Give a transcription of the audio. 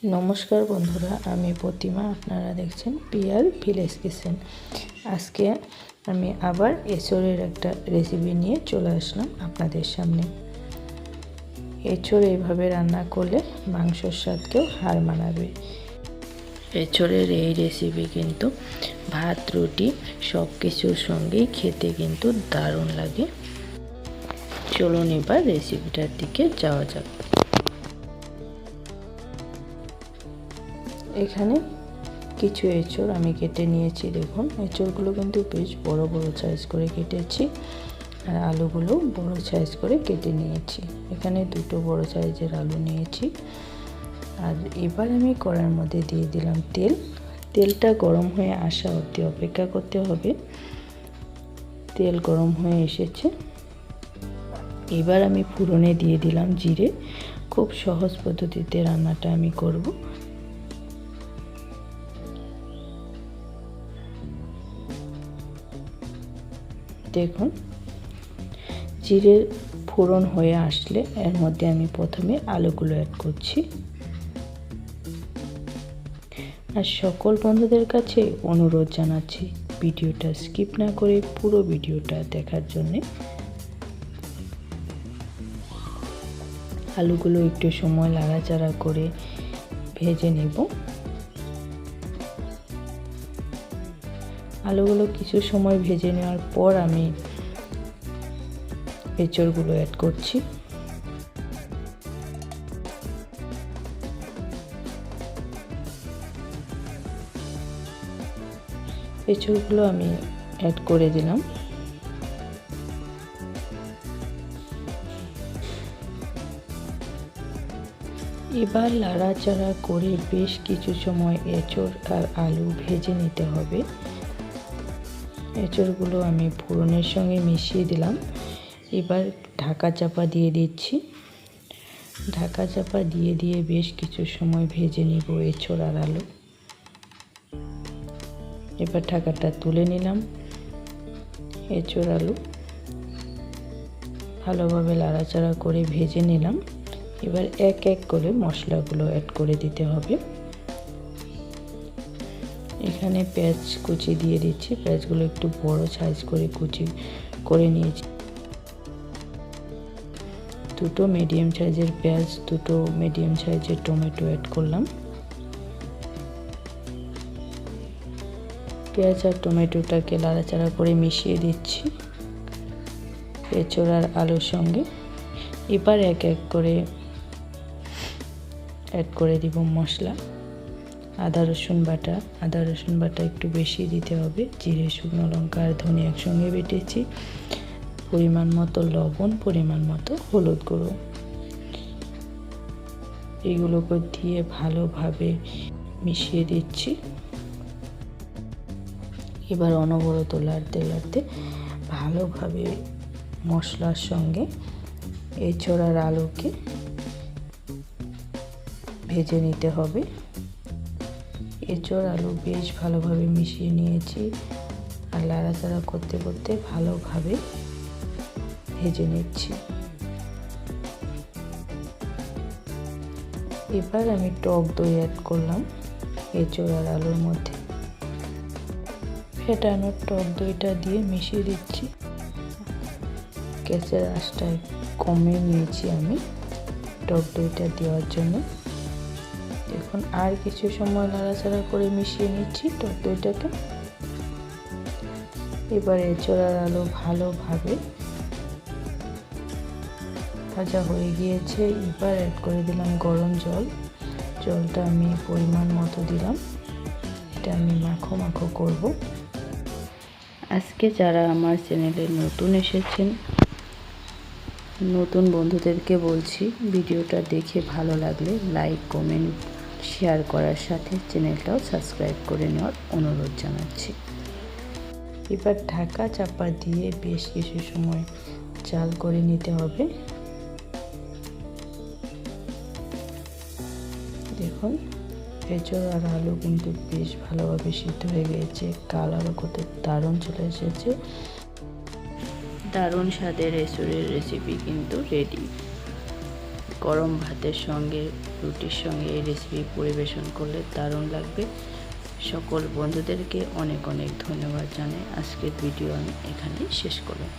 নমস্কার বন্ধুরা, আমি প্রতিমা। আপনারা দেখছেন পিয়ার ভিলেজ কিচেন। আজকে আমি আবার এঁচোড়ের একটা রেসিপি নিয়ে চলে আসলাম আপনাদের সামনে। এঁচোড় এইভাবে রান্না করলে মাংসর স্বাদকেও হার মানাবে। এঁচোড়ের এই রেসিপি কিন্তু ভাত, রুটি সব কিছুর সঙ্গেই খেতে কিন্তু দারুণ লাগে। চলুন এবার রেসিপিটার দিকে যাওয়া যাক। এখানে কিছু এঁচোড় আমি কেটে নিয়েছি। দেখুন, এঁচোড়গুলো কিন্তু বেশ বড় বড় সাইজ করে কেটেছি, আর আলুগুলো বড় সাইজ করে কেটে নিয়েছি। এখানে দুটো বড় সাইজের আলু নিয়েছি। আর এবার আমি কড়াইয়ের মধ্যে দিয়ে দিলাম তেল। তেলটা গরম হয়ে আসা অবধি অপেক্ষা করতে হবে। তেল গরম হয়ে এসেছে। এবার আমি ফোড়নে দিয়ে দিলাম জিরে। খুব সহজ পদ্ধতিতে রান্নাটা আমি করব। দেখুন, জিরের ফোড়ন হয়ে আসলে এর মধ্যে আমি প্রথমে আলুগুলো অ্যাড করছি। আর সকল বন্ধুদের কাছে অনুরোধ জানাচ্ছি, ভিডিওটা স্কিপ না করে পুরো ভিডিওটা দেখার জন্যে। আলুগুলো একটু সময় নাড়াচাড়া করে ভেজে নেব। আলুগুলো কিছু সময় ভেজে নেওয়ার পর আমি এঁচোড়গুলো অ্যাড করছি। এঁচোড়গুলো আমি অ্যাড করে দিলাম। এবার নাড়াচাড়া করে বেশ কিছু সময় এঁচোড় আর আলু ভেজে নিতে হবে। এঁচোড়গুলো আমি ফোড়নের সঙ্গে মিশিয়ে দিলাম। এবার ঢাকা চাপা দিয়ে দিচ্ছি। ঢাকা চাপা দিয়ে বেশ কিছু সময় ভেজে নিব এঁচোড় আর আলু। এবার ঢাকাটা তুলে নিলাম। এঁচোড় আলু ভালোভাবে নাড়াচাড়া করে ভেজে নিলাম। এবার এক এক করে মশলাগুলো অ্যাড করে দিতে হবে। এখানে পেঁয়াজ কুচি দিয়ে দিচ্ছি। পেঁয়াজগুলো একটু বড় সাইজ করে কুচি করে নিয়েছি। দুটো মিডিয়াম সাইজের পেঁয়াজ, দুটো মিডিয়াম সাইজের টমেটো অ্যাড করলাম। পেঁয়াজ আর টমেটোটাকে নাড়াচাড়া করে মিশিয়ে দিচ্ছি এঁচোড় আর আলুর সঙ্গে। এবার এক এক করে অ্যাড করে দিব মশলা। আদা রসুন বাটা একটু বেশি দিতে হবে। জিরে, শুকনো লঙ্কা আর ধনে একসঙ্গে বেটেছি। পরিমাণ মতো লবণ, পরিমাণ মতো হলুদ গুঁড়ো, এগুলোকে দিয়ে ভালোভাবে মিশিয়ে দিচ্ছি। এবার অনবরত নাড়তে নাড়তে ভালোভাবে মশলার সঙ্গে এঁচোড় আর আলুকে ভেজে নিতে হবে। এঁচোড় আলু বেশ ভালোভাবে মিশিয়ে নিয়েছি, আর নাড়াচাড়া করতে করতে ভালোভাবে ভেজে নিচ্ছি। এবার আমি টক দই অ্যাড করলাম এঁচোড় আর আলুর মধ্যে। ফেটানো টক দইটা দিয়ে মিশিয়ে দিচ্ছি। গ্যাসের আঁচটা কমিয়ে নিয়েছি আমি টক দইটা দেওয়ার জন্য। দেখুন, আর কিছু সময় নাড়াচাড়া করে মিশিয়ে নিচ্ছি টক দইটাকে। এবার এঁচোড় আর আলু ভালোভাবে ভাজা হয়ে গিয়েছে। এবার অ্যাড করে দিলাম গরম জল। জলটা আমি পরিমাণ মতো দিলাম। এটা আমি মাখো মাখো করব। আজকে যারা আমার চ্যানেলে নতুন এসেছেন, নতুন বন্ধুদেরকে বলছি, ভিডিওটা দেখে ভালো লাগলে লাইক, কমেন্ট, শেয়ার করার সাথে চ্যানেলটাও সাবস্ক্রাইব করে নেওয়ার অনুরোধ জানাচ্ছি। এবার ঢাকা চাপা দিয়ে বেশ কিছু সময় জাল করে নিতে হবে। দেখুন, এঁচোড় আর আলু কিন্তু বেশ ভালোভাবে সিদ্ধ হয়ে গিয়েছে। কালারও কত দারুণ চলে এসেছে। দারুণ স্বাদের এঁচোড়ের রেসিপি কিন্তু রেডি। গরম ভাতের সঙ্গে, রুটির সঙ্গে এই রেসিপি পরিবেশন করলে দারুণ লাগবে। সকল বন্ধুদেরকে অনেক অনেক ধন্যবাদ জানাই। আজকের ভিডিও আমি এখানেই শেষ করলাম।